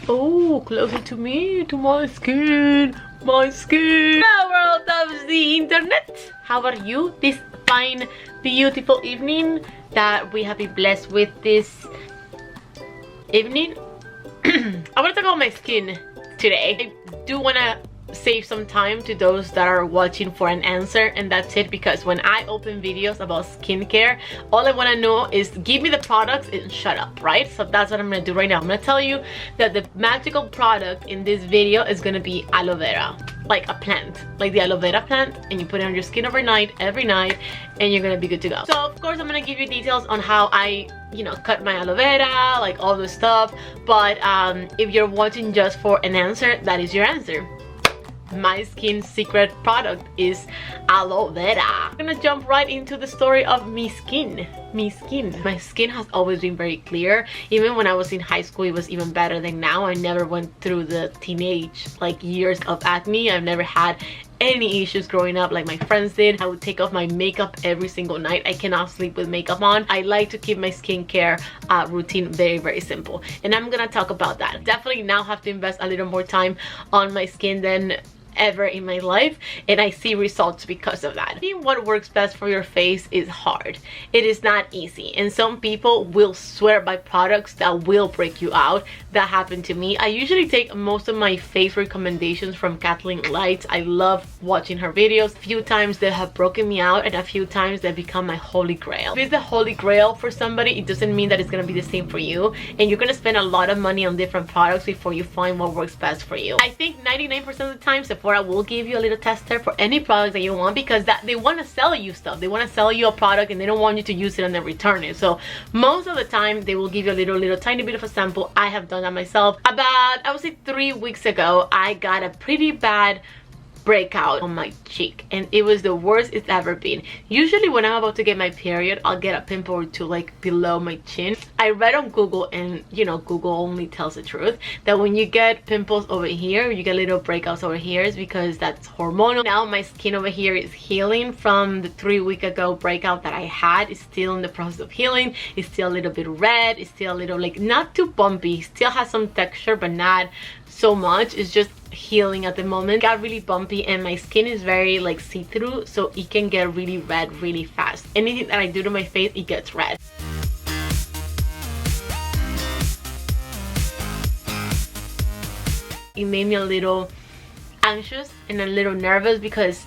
Oh, closer to me, to my skin, my skin. The world of the internet. How are you this fine, beautiful evening that we have been blessed with this evening? I want to talk about my skin today. I do want to save some time to those that are watching for an answer, and that's it, because when I open videos about skincare, all I want to know is give me the products and shut up, right? So that's what I'm gonna do right now. I'm gonna tell you that the magical product in this video is gonna be aloe vera, like a plant, like the aloe vera plant, and you put it on your skin overnight, every night, and you're gonna be good to go. So of course I'm gonna give you details on how I, you know, cut my aloe vera, like all this stuff, but if you're watching just for an answer, that is your answer. My skin secret product is aloe vera. I'm gonna jump right into the story of my skin. My skin has always been very clear. Even when I was in high school, it was even better than now. I never went through the teenage like years of acne. I've never had any issues growing up like my friends did. I would take off my makeup every single night. I cannot sleep with makeup on. I like to keep my skincare routine very simple, and I'm gonna talk about that. Definitely now have to invest a little more time on my skin than ever in my life, and I see results because of that. I think what works best for your face is hard. It is not easy, and some people will swear by products that will break you out. That happened to me. I usually take most of my face recommendations from Kathleen Lights. I love watching her videos. A few times they have broken me out, and a few times they become my holy grail. If it's the holy grail for somebody, it doesn't mean that it's gonna be the same for you, and you're gonna spend a lot of money on different products before you find what works best for you. I think 99% of the time Sephora will give you a little tester for any product that you want, because that they want to sell you stuff. They want to sell you a product and they don't want you to use it and then return it. So most of the time they will give you a little tiny bit of a sample. I have done that myself. About, I would say 3 weeks ago, I got a pretty bad breakout on my cheek, and it was the worst it's ever been. Usually when I'm about to get my period, I'll get a pimple or two like below my chin. I read on Google, and you know, Google only tells the truth, that when you get pimples over here, you get little breakouts over here, is because that's hormonal. Now my skin over here is healing from the 3 week ago breakout that I had. It's still in the process of healing. It's still a little bit red. It's still a little, like, not too bumpy. Still has some texture, but not so much. It's just healing at the moment. It got really bumpy, and my skin is very like see-through, so it can get really red really fast. Anything that I do to my face, it gets red. It made me a little anxious and a little nervous because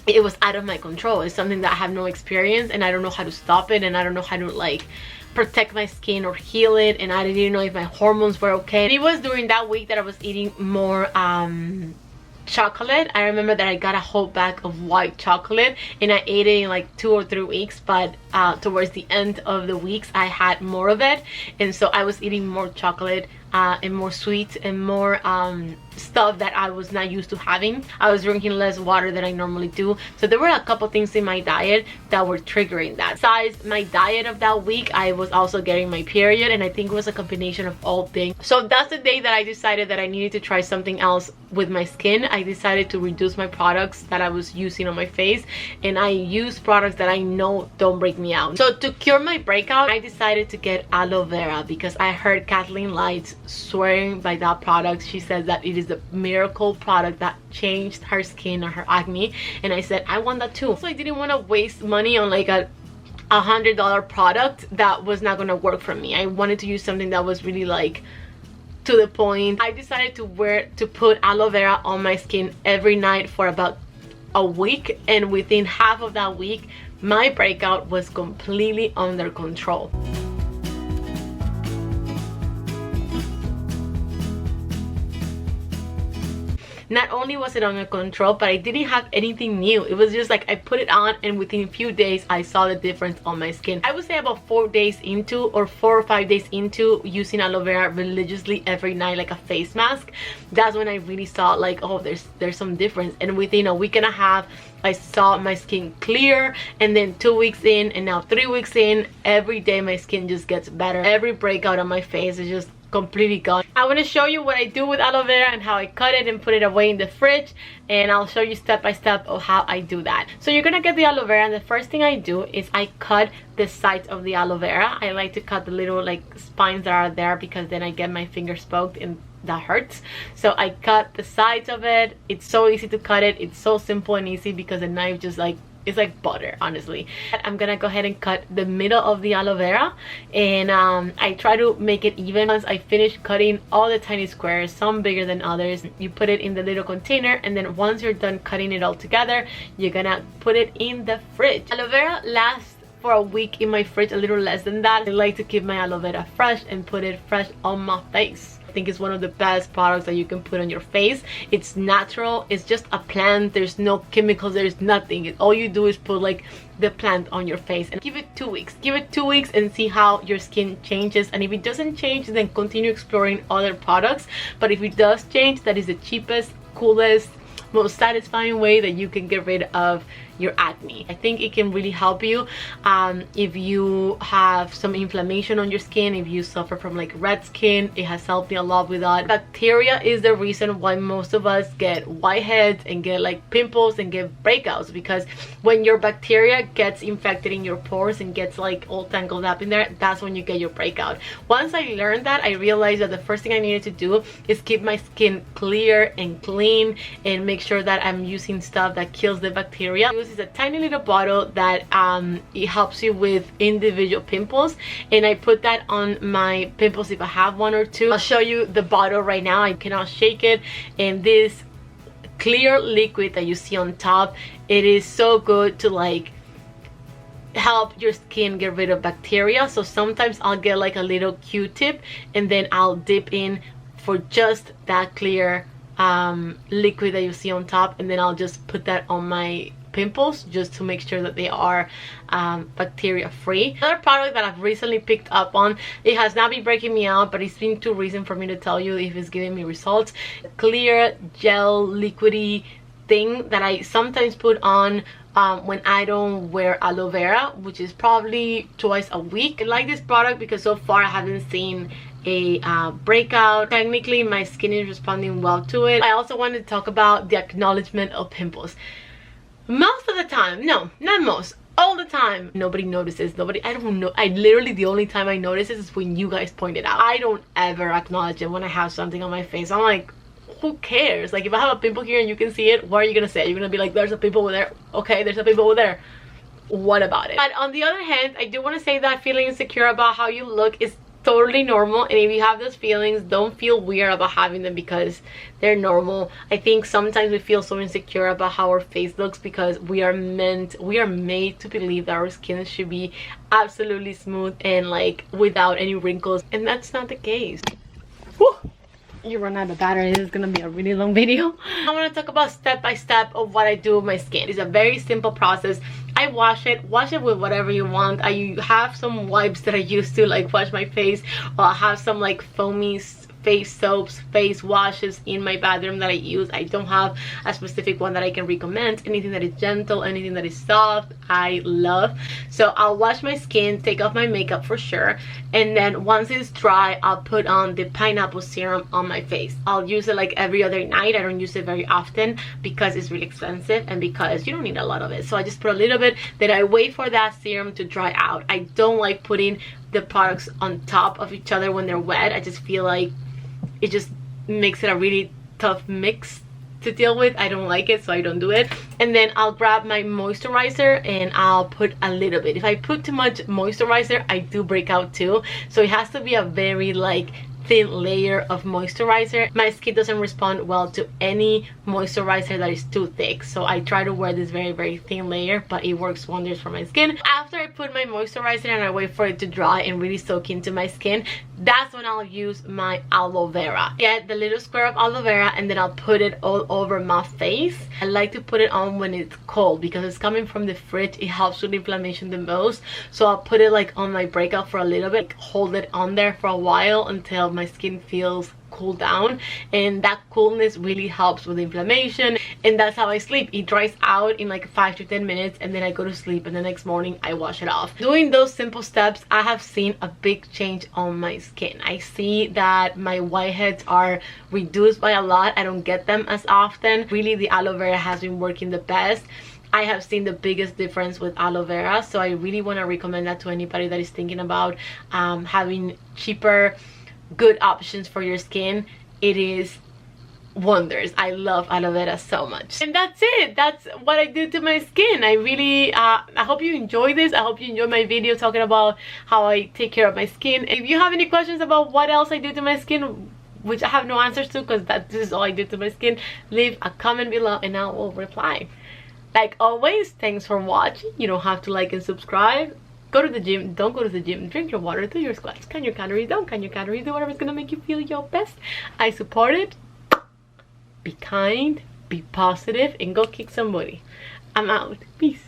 it was out of my control. It's something that I have no experience, and I don't know how to stop it, and I don't know how to like protect my skin or heal it, and I didn't know if my hormones were okay. And it was during that week that I was eating more chocolate. I remember that I got a whole bag of white chocolate, and I ate it in like 2 or 3 weeks, but towards the end of the weeks I had more of it, and so I was eating more chocolate and more sweets and more stuff that I was not used to having. I was drinking less water than I normally do, so there were a couple things in my diet that were triggering that. Besides my diet of that week, I was also getting my period, and I think it was a combination of all things. So that's the day that I decided that I needed to try something else with my skin. I decided to reduce my products that I was using on my face, and I use products that I know don't break me out. So to cure my breakout, I decided to get aloe vera, because I heard Kathleen Lights swearing by that product. She says that it is the miracle product that changed her skin or her acne, and I said I want that too. So I didn't want to waste money on like a $100 product that was not gonna work for me. I wanted to use something that was really like to the point. I decided to put aloe vera on my skin every night for about a week, and within half of that week my breakout was completely under control. Not only was it under control, but I didn't have anything new. It was just like I put it on, and within a few days I saw the difference on my skin. I would say about 4 days into, or 4 or 5 days into using aloe vera religiously every night like a face mask, that's when I really saw like, oh, there's some difference. And within a week and a half I saw my skin clear, and then 2 weeks in, and now 3 weeks in, every day my skin just gets better. Every breakout on my face is just completely gone. I want to show you what I do with aloe vera and how I cut it and put it away in the fridge, and I'll show you step by step of how I do that. So you're gonna get the aloe vera, and the first thing I do is I cut the sides of the aloe vera. I like to cut the little like spines that are there because then I get my fingers poked and that hurts. So I cut the sides of it. It's so easy to cut it. It's so simple and easy because the knife just like, it's like butter, honestly. I'm gonna go ahead and cut the middle of the aloe vera, and I try to make it even. Once I finish cutting all the tiny squares, some bigger than others, you put it in the little container, and then once you're done cutting it all together, you're gonna put it in the fridge. Aloe vera lasts for a week in my fridge, a little less than that. I like to keep my aloe vera fresh and put it fresh on my face. I think it's one of the best products that you can put on your face. It's natural, it's just a plant, there's no chemicals, there's nothing. All you do is put like the plant on your face, and give it 2 weeks. Give it 2 weeks and see how your skin changes, and if it doesn't change, then continue exploring other products. But if it does change, that is the cheapest, coolest, most satisfying way that you can get rid of your acne. I think it can really help you if you have some inflammation on your skin, if you suffer from like red skin. It has helped me a lot with that. Bacteria is the reason why most of us get whiteheads and get like pimples and get breakouts, because when your bacteria gets infected in your pores and gets like all tangled up in there, that's when you get your breakout. Once I learned that, I realized that the first thing I needed to do is keep my skin clear and clean and make sure that I'm using stuff that kills the bacteria. This is a tiny little bottle that it helps you with individual pimples, and I put that on my pimples if I have one or two. I'll show you the bottle right now. I cannot shake it, and this clear liquid that you see on top, it is so good to like help your skin get rid of bacteria. So sometimes I'll get like a little Q-tip and then I'll dip in for just that clear liquid that you see on top, and then I'll just put that on my pimples just to make sure that they are bacteria free. Another product that I've recently picked up on, it has not been breaking me out, but it's been too recent for me to tell you if it's giving me results. Clear gel liquidy thing that I sometimes put on when I don't wear aloe vera, which is probably twice a week. I like this product because so far I haven't seen a breakout. Technically my skin is responding well to it. I also wanted to talk about the acknowledgement of pimples. Most of the time, no, not most, all the time, nobody notices. I don't know, I literally, the only time I notice is when you guys point it out. I don't ever acknowledge it when I have something on my face. I'm like, who cares? Like, if I have a pimple here and you can see it, what are you gonna say? You're gonna be like, there's a pimple over there. Okay, there's a pimple over there. What about it? But on the other hand, I do want to say that feeling insecure about how you look is totally normal, and if you have those feelings, don't feel weird about having them because they're normal. I think sometimes we feel so insecure about how our face looks because we are made to believe that our skin should be absolutely smooth and like without any wrinkles, and that's not the case. Whew. You run out of battery. This is gonna be a really long video. I want to talk about step by step of what I do with my skin. It's a very simple process. I wash it with whatever you want. I have some wipes that I use to like wash my face, or I have some like foamy face soaps, face washes in my bathroom that I use. I don't have a specific one that I can recommend. Anything that is gentle, anything that is soft, I love. So I'll wash my skin, take off my makeup for sure, and then once it's dry, I'll put on the pineapple serum on my face. I'll use it like every other night. I don't use it very often because it's really expensive and because you don't need a lot of it. So I just put a little bit, then I wait for that serum to dry out. I don't like putting the products on top of each other when they're wet. I just feel like it just makes it a really tough mix to deal with. I don't like it, so I don't do it. And then I'll grab my moisturizer and I'll put a little bit. If I put too much moisturizer, I do break out too. So it has to be a very like thin layer of moisturizer. My skin doesn't respond well to any moisturizer that is too thick, so I try to wear this very thin layer, but it works wonders for my skin. After I put my moisturizer and I wait for it to dry and really soak into my skin, that's when I'll use my aloe vera. Get the little square of aloe vera and then I'll put it all over my face. I like to put it on when it's cold because it's coming from the fridge. It helps with inflammation the most, so I'll put it like on my breakout for a little bit, like, hold it on there for a while until my skin feels cool down, and that coolness really helps with inflammation. And that's how I sleep. It dries out in like 5 to 10 minutes, and then I go to sleep, and the next morning I wash it off. Doing those simple steps, I have seen a big change on my skin. I see that my whiteheads are reduced by a lot. I don't get them as often. Really, the aloe vera has been working the best. I have seen the biggest difference with aloe vera, so I really want to recommend that to anybody that is thinking about having cheaper, good options for your skin. It is wonders. I love aloe vera so much. And that's it. That's what I do to my skin. I really I hope you enjoy this. I hope you enjoy my video talking about how I take care of my skin. If you have any questions about what else I do to my skin, which I have no answers to because this is all I do to my skin, leave a comment below and I will reply. Like always, thanks for watching. You don't have to like and subscribe. Go to the gym, don't go to the gym, drink your water, do your squats, count your calories, don't count your calories, do whatever's gonna make you feel your best. I support it. Be kind, be positive, and go kick somebody. I'm out. Peace.